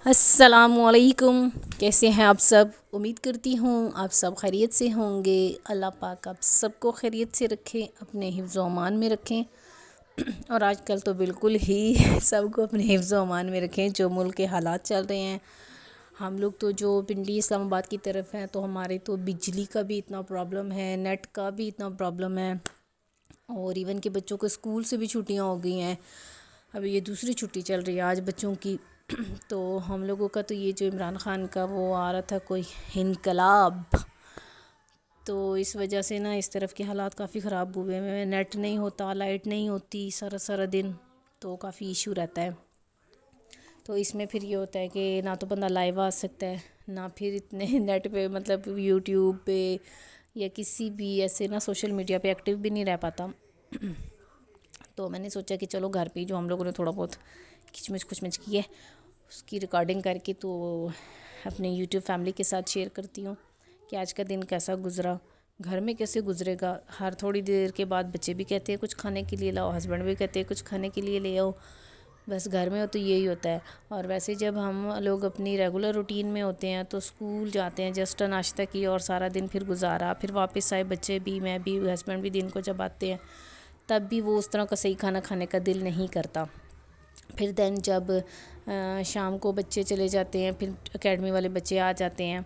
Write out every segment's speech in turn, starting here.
السلام علیکم، کیسے ہیں آپ سب؟ امید کرتی ہوں آپ سب خیریت سے ہوں گے۔ اللہ پاک آپ سب کو خیریت سے رکھیں، اپنے حفظ و امان میں رکھیں، اور آج کل تو بالکل ہی سب کو اپنے حفظ و امان میں رکھیں جو ملک کے حالات چل رہے ہیں۔ ہم لوگ تو جو پنڈی اسلام آباد کی طرف ہیں تو ہمارے تو بجلی کا بھی اتنا پرابلم ہے، نیٹ کا بھی اتنا پرابلم ہے، اور ایون کہ بچوں کو اسکول سے بھی چھٹیاں ہو گئی ہیں۔ ابھی یہ دوسری چھٹی چل رہی ہے آج بچوں کی، تو ہم لوگوں کا تو یہ جو عمران خان کا وہ آ رہا تھا کوئی انقلاب، تو اس وجہ سے نا اس طرف کے حالات کافی خراب ہوئے ہیں۔ نیٹ نہیں ہوتا، لائٹ نہیں ہوتی سارا دن، تو کافی ایشو رہتا ہے۔ تو اس میں پھر یہ ہوتا ہے کہ نہ تو بندہ لائیو آ سکتا ہے، نہ پھر اتنے نیٹ پہ مطلب یوٹیوب پہ یا کسی بھی ایسے نا سوشل میڈیا پہ ایکٹیو بھی نہیں رہ پاتا۔ تو میں نے سوچا کہ چلو گھر پہ جو ہم لوگوں نے تھوڑا بہت کچھ کی ہے اس کی ریکارڈنگ کر کے تو اپنے یوٹیوب فیملی کے ساتھ شیئر کرتی ہوں کہ آج کا دن کیسا گزرا، گھر میں کیسے گزرے گا۔ ہر تھوڑی دیر کے بعد بچے بھی کہتے ہیں کچھ کھانے کے لیے لاؤ، ہسبینڈ بھی کہتے ہیں کچھ کھانے کے لیے لے آؤ، بس گھر میں ہو تو یہی ہوتا ہے۔ اور ویسے جب ہم لوگ اپنی ریگولر روٹین میں ہوتے ہیں تو اسکول جاتے ہیں، جسٹ ناشتہ کیا اور سارا دن پھر گزارا، پھر واپس آئے، بچے بھی، میں بھی، ہسبینڈ بھی دن کو جب آتے ہیں تب بھی وہ اس طرح کا صحیح کھانا کھانے کا دل نہیں کرتا۔ پھر دین جب شام کو بچے چلے جاتے ہیں، پھر اکیڈمی والے بچے آ جاتے ہیں،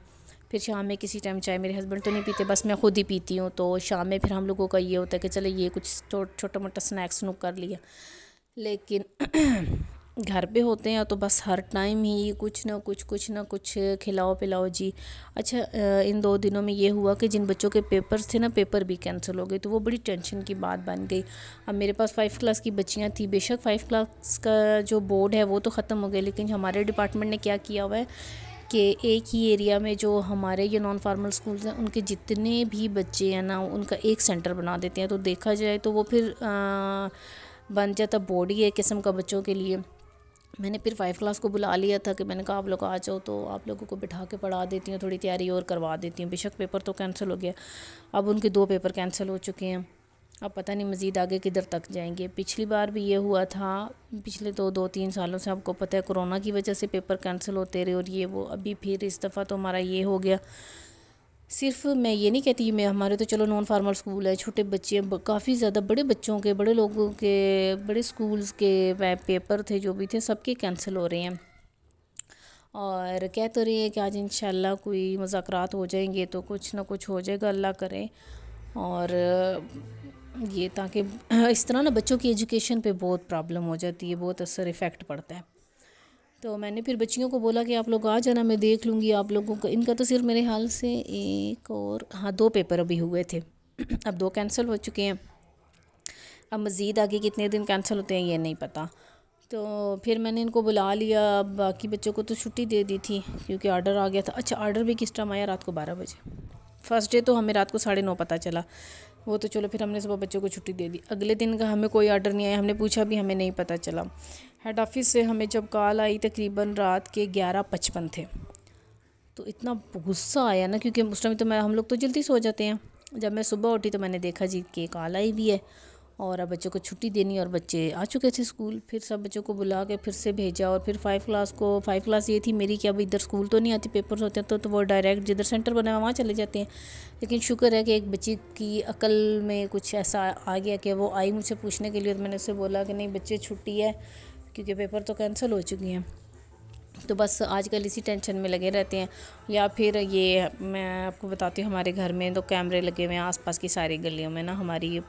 پھر شام میں کسی ٹائم چائے میرے ہسبینڈ تو نہیں پیتے، بس میں خود ہی پیتی ہوں، تو شام میں پھر ہم لوگوں کا یہ ہوتا ہے کہ چلے یہ کچھ چھوٹا موٹا سنیکس نوک کر لیا۔ لیکن گھر پہ ہوتے ہیں تو بس ہر ٹائم ہی کچھ نہ کچھ کھلاؤ پلاؤ جی۔ اچھا، ان 2 دنوں میں یہ ہوا کہ جن بچوں کے پیپرز تھے نا، پیپر بھی کینسل ہو گئے، تو وہ بڑی ٹینشن کی بات بن گئی۔ اب میرے پاس 5 کلاس کی بچیاں تھیں، بے شک 5 کلاس کا جو بورڈ ہے وہ تو ختم ہو گیا، لیکن ہمارے ڈپارٹمنٹ نے کیا کیا ہوا ہے کہ ایک ہی ایریا میں جو ہمارے یہ نان فارمل سکولز ہیں ان کے جتنے بھی بچے ہیں نا ان کا ایک سینٹر بنا دیتے ہیں، تو دیکھا جائے تو وہ پھر بن جاتا بورڈ ہی ایک قسم کا بچوں کے لیے۔ میں نے پھر 5 کلاس کو بلا لیا تھا کہ میں نے کہا آپ لوگ آ جاؤ تو آپ لوگوں کو بٹھا کے پڑھا دیتی ہوں، تھوڑی تیاری اور کروا دیتی ہوں۔ بے شک پیپر تو کینسل ہو گیا، اب ان کے 2 پیپر کینسل ہو چکے ہیں، اب پتہ نہیں مزید آگے کدھر تک جائیں گے۔ پچھلی بار بھی یہ ہوا تھا، پچھلے 2-3 سالوں سے آپ کو پتہ ہے کرونا کی وجہ سے پیپر کینسل ہوتے رہے، اور یہ وہ ابھی پھر اس دفعہ تو ہمارا یہ ہو گیا۔ صرف میں یہ نہیں کہتی، ہمارے تو چلو نان فارمل سکول ہے، چھوٹے بچے ہیں، کافی زیادہ بڑے بچوں کے، بڑے لوگوں کے، بڑے سکولز کے پیپر تھے جو بھی تھے سب کے کینسل ہو رہے ہیں، اور کہہ تو رہے ہیں کہ آج انشاءاللہ کوئی مذاکرات ہو جائیں گے تو کچھ نہ کچھ ہو جائے گا، اللہ کرے۔ اور یہ تاکہ اس طرح نا بچوں کی ایجوکیشن پہ بہت پرابلم ہو جاتی ہے، بہت اثر ایفیکٹ پڑتا ہے۔ تو میں نے پھر بچیوں کو بولا کہ آپ لوگ آ جانا، میں دیکھ لوں گی آپ لوگوں کو۔ ان کا تو صرف میرے حال سے 2 پیپر ابھی ہوئے تھے، اب 2 کینسل ہو چکے ہیں، اب مزید آگے کتنے دن کینسل ہوتے ہیں یہ نہیں پتہ۔ تو پھر میں نے ان کو بلا لیا، باقی بچوں کو تو چھٹی دے دی تھی کیونکہ آرڈر آ گیا تھا۔ اچھا، آرڈر بھی کس ٹائم آیا؟ رات کو 12 بجے۔ فرسٹ ڈے تو ہمیں رات کو 9:30 پتہ چلا، وہ تو چلو پھر ہم نے صبح بچوں کو چھٹی دے دی۔ اگلے دن کا ہمیں کوئی آرڈر نہیں آیا، ہم نے پوچھا بھی ہمیں نہیں پتہ چلا۔ ہیڈ آفس سے ہمیں جب کال آئی تقریباً رات کے 11:55 تھے، تو اتنا غصہ آیا نا، کیونکہ اس ٹائم تو ہم لوگ تو جلدی سو جاتے ہیں۔ جب میں صبح اٹھی تو میں نے دیکھا جی کہ کال آئی بھی ہے اور اب بچوں کو چھٹی دینی، اور بچے آ چکے تھے اسکول۔ پھر سب بچوں کو بلا کے پھر سے بھیجا، اور پھر 5 کلاس یہ تھی میری کہ اب ادھر اسکول تو نہیں آتی، پیپرز ہوتے ہیں تو وہ ڈائریکٹ جدھر سینٹر بنا ہے وہاں چلے جاتے ہیں۔ لیکن شکر ہے کہ ایک بچی کی عقل میں کچھ ایسا آ گیا کہ وہ آئی مجھ سے پوچھنے کے لیے، اور میں نے اسے بولا کہ نہیں بچے چھٹی ہے کیونکہ پیپر تو کینسل ہو چکی ہیں۔ تو بس آج کل اسی ٹینشن میں لگے رہتے ہیں، یا پھر یہ میں آپ کو بتاتی ہوں ہمارے گھر میں تو کیمرے لگے ہوئے ہیں آس پاس کی ساری گلیوں میں نا، ہماری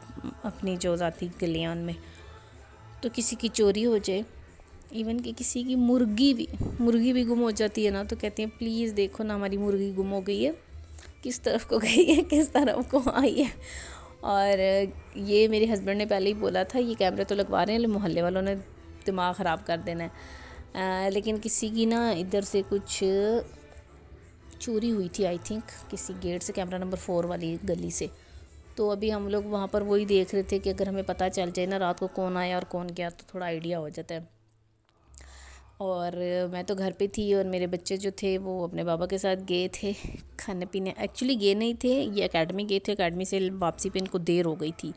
اپنی جو ذاتی گلیاں ان میں، تو کسی کی چوری ہو جائے، ایون کہ کسی کی مرغی بھی گم ہو جاتی ہے نا، تو کہتے ہیں پلیز دیکھو نا ہماری مرغی گم ہو گئی ہے، کس طرف کو گئی ہے، کس طرف کو آئی ہے۔ اور یہ میرے ہسبینڈ نے پہلے ہی بولا تھا یہ کیمرے تو لگوا رہے ہیں، محلے والوں نے دماغ خراب کر دینا ہے۔ لیکن کسی کی نا ادھر سے کچھ چوری ہوئی تھی، آئی تھنک کسی گیٹ سے، کیمرہ نمبر 4 والی گلی سے۔ تو ابھی ہم لوگ وہاں پر وہی دیکھ رہے تھے کہ اگر ہمیں پتہ چل جائے نا رات کو کون آیا اور کون گیا تو تھوڑا آئیڈیا ہو جاتا ہے۔ اور میں تو گھر پہ تھی، اور میرے بچے جو تھے وہ اپنے بابا کے ساتھ گئے تھے کھانے پینے، ایکچولی گئے نہیں تھے، یہ اکیڈمی گئے تھے، اکیڈمی سے واپسی پہ ان کو دیر ہو گئی تھی،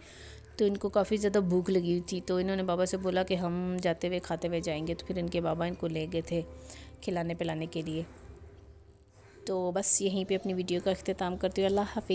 تو ان کو کافی زیادہ بھوک لگی ہوئی تھی، تو انہوں نے بابا سے بولا کہ ہم جاتے ہوئے کھاتے ہوئے جائیں گے، تو پھر ان کے بابا ان کو لے گئے تھے۔ کھلانے پلانے کے لیے۔ تو بس یہیں پہ اپنی ویڈیو کا اختتام کرتی ہوں۔ اللہ حافظ۔